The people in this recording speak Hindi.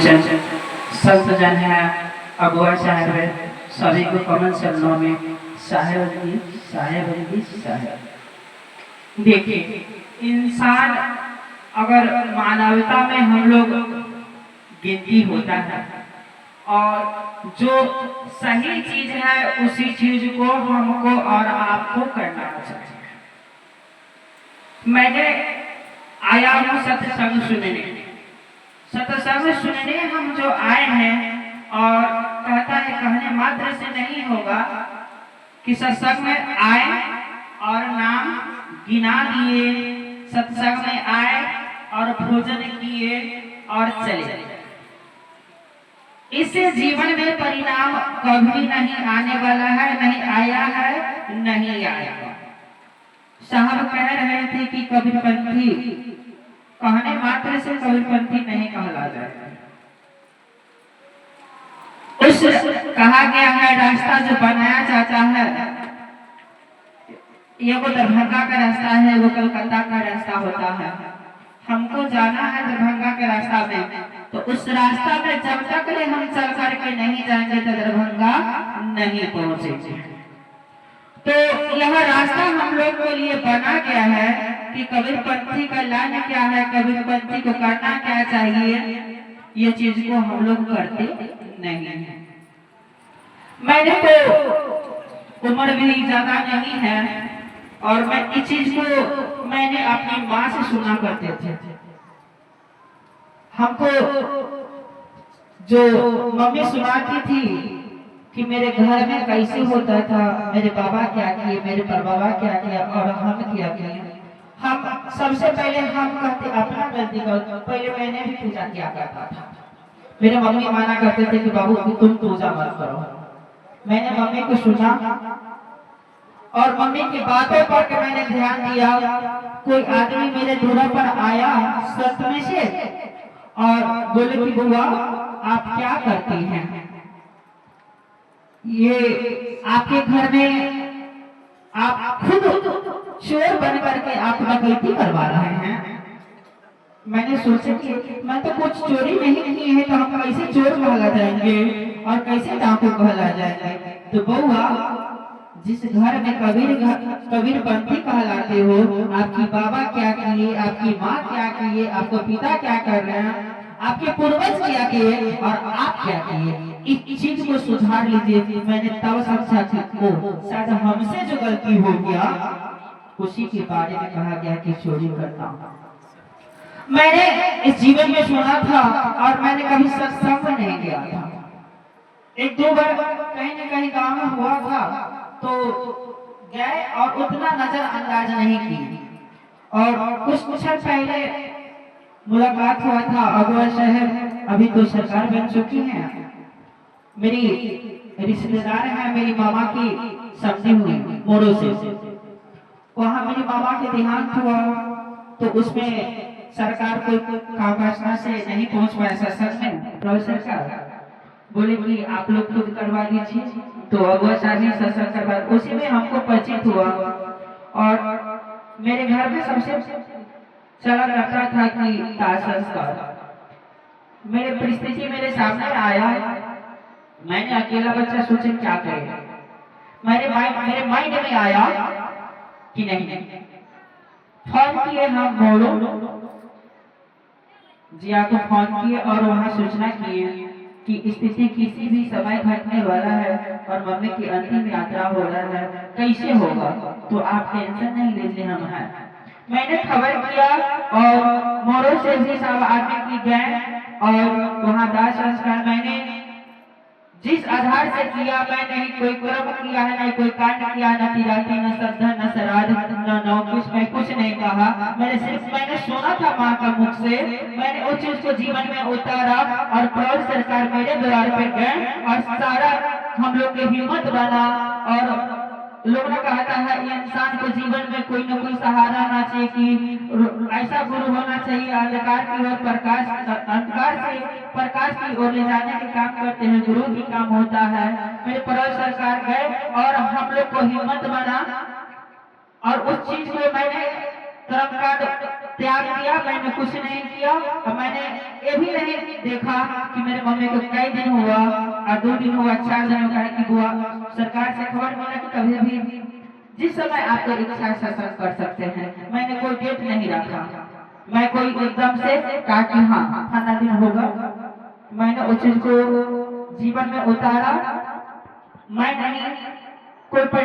कुछ संत जन है, अगुआ साहब है, सभी को कमल चरणों में साहेब की साहेब की साहेब। देखिए, इंसान अगर मानवता में हम लोग गिनती होता है और जो सही चीज है उसी चीज को हमको और आपको करना चाहिए। मैंने आया हूँ सत्संग सुनने, सत्संग सुनने हम जो आए हैं, और कहता है कहने मात्र से नहीं होगा कि सत्संग में आए और नाम गिना दिए, सत्संग में आए और भोजन किए और चले। इससे जीवन में परिणाम कभी नहीं आने वाला है, नहीं आया है, नहीं आएगा। साहब कह रहे थे कि कबीरपंथी कहने मात्र से कबीरपंथी नहीं कहला जाएगा। उस कहा गया है रास्ता जो बनाया जाता है, ये वो दरभंगा का रास्ता है, वो कलकत्ता का रास्ता होता है। हमको जाना है दरभंगा के रास्ता में, तो उस रास्ता में जब तक हम चल करके नहीं जाएंगे तो दरभंगा नहीं पहुंचेंगे। तो यह रास्ता हम लोग के लिए बना गया है कि कबीरपंथी का लाइन क्या है, कबीरपंथी को करना क्या चाहिए, ये चीज को हम लोग करते नहीं है। मैंने तो उम्र भी ज्यादा नहीं है और मैं इस चीज को मैंने अपनी माँ से सुना करते थे। हमको जो मम्मी सुनाती थी कि मेरे घर में कैसे होता था, मेरे बाबा क्या किए, मेरे परबाबा क्या किया और हम क्या किए। हम सबसे पहले हम कहते अपना गलती कर, पहले मैंने भी पूजा किया करता था। मेरे मम्मी माना करते थे कि बाबू तुम पूजा मत करो। मैंने मम्मी को सुना और मम्मी की बातों पर के मैंने ध्यान दिया। कोई आदमी मेरे दूरा पर आया सत में से और बोले कि बुआ आप क्या करती हैं, ये आपके घर में आप खुद चोर बन करके आप डकैती करवा रहे हैं। मैंने सोचा कि मैं तो कुछ चोरी नहीं की है, तो हम कैसे चोर कहला जाएंगे और कैसे डाकू कहला जाएंगे। तो बउआ जिस घर में कबीरपंथी कहलाते हो, आपकी बाबा क्या किए, आपकी माँ क्या किए, आपको पिता क्या कर रहे हैं, आपके पूर्वज क्या किए और आप क्या किए, इस चीज को सुधार लीजिए। मैंने तब समझा कि शायद हमसे जो गलती हो गया उसी के बारे में कहा गया कि चोरी करता हूँ। मैंने इस जीवन में सुना था और मैंने कभी सत्संग में नहीं गया था। एक दो बार कहीं न कहीं गांव में हुआ था तो गए और उतना नजरअंदाज नहीं की। और कुछ क्षण पहले मुलाकात हुआ था अगुआ साहब, अभी तो सरकार बन चुकी है, मेरी रिश्तेदार है, मेरी मामा की समझी हुई मोड़ो से। वहाँ मेरी मामा के देहांत हुआ तो उसमें सरकार कोई कामकाज से नहीं पहुंच पाया सत्संग में। प्रोफेसर साहब बोले कि आप लोग खुद करवा दीजिए, तो अगुआ साहब ही सत्संग करवा। उसी में हमको परिचित हुआ और मेरे घर में सबसे चला करता था कि ताज संस्कार। मेरे परिस्थिति मेरे सामने आया, मैंने अकेला बच्चा सोचे क्या करे। मेरे माइंड में आया कि नहीं फोन किए, हम मोड़ो जिया को फोन किए और वहाँ सूचना किए कि स्थिति किसी भी समय घटने वाला है और मम्मी की अंतिम यात्रा हो रहा है, कैसे होगा, तो आप टेंशन नहीं लीजिए, हम हैं। मैंने खबर किया और मोरो से भी सब आदमी की गए और वहाँ दाह संस्कार मैंने जिस आधार से किया, मैं नहीं कोई कर्म किया है, नहीं कोई कांड किया, न तिराती, न श्रद्धा, न श्राद्ध, न नौकुश, मैं कुछ नहीं कहा। मैंने सुना था माँ का मुख से, मैंने उस चीज को जीवन में उतारा और प्रौढ़ सरकार मेरे द्वार पे गए और सारा हम लोग की हिम्मत बना। और लोग ने कहता है इंसान को जीवन में कोई न कोई सहारा होना चाहिए, कि ऐसा गुरु होना चाहिए अंधकार की ओर प्रकाश, अंधकार से प्रकाश की ओर ले जाने के काम करते हैं, गुरु की काम होता है। मेरे प्रौढ़ सरकार गए और हम लोग को हिम्मत बना और उस चीज को मैंने कर्म कांड त्याग किया, मैंने कुछ नहीं किया। और मैंने ये भी नहीं देखा कि मेरे मम्मी को कई दिन हुआ और 2 दिन हुआ, 4 दिन हुआ कि बुआ सरकार से खबर मिला कि कभी भी जिस समय आपको इच्छा सत्संग कर सकते हैं। मैंने कोई डेट नहीं रखा, मैं कोई एकदम से कहा कि हाँ खाना दिन होगा। मैंने उस चीज को जीवन में उतारा। मैं नहीं कोई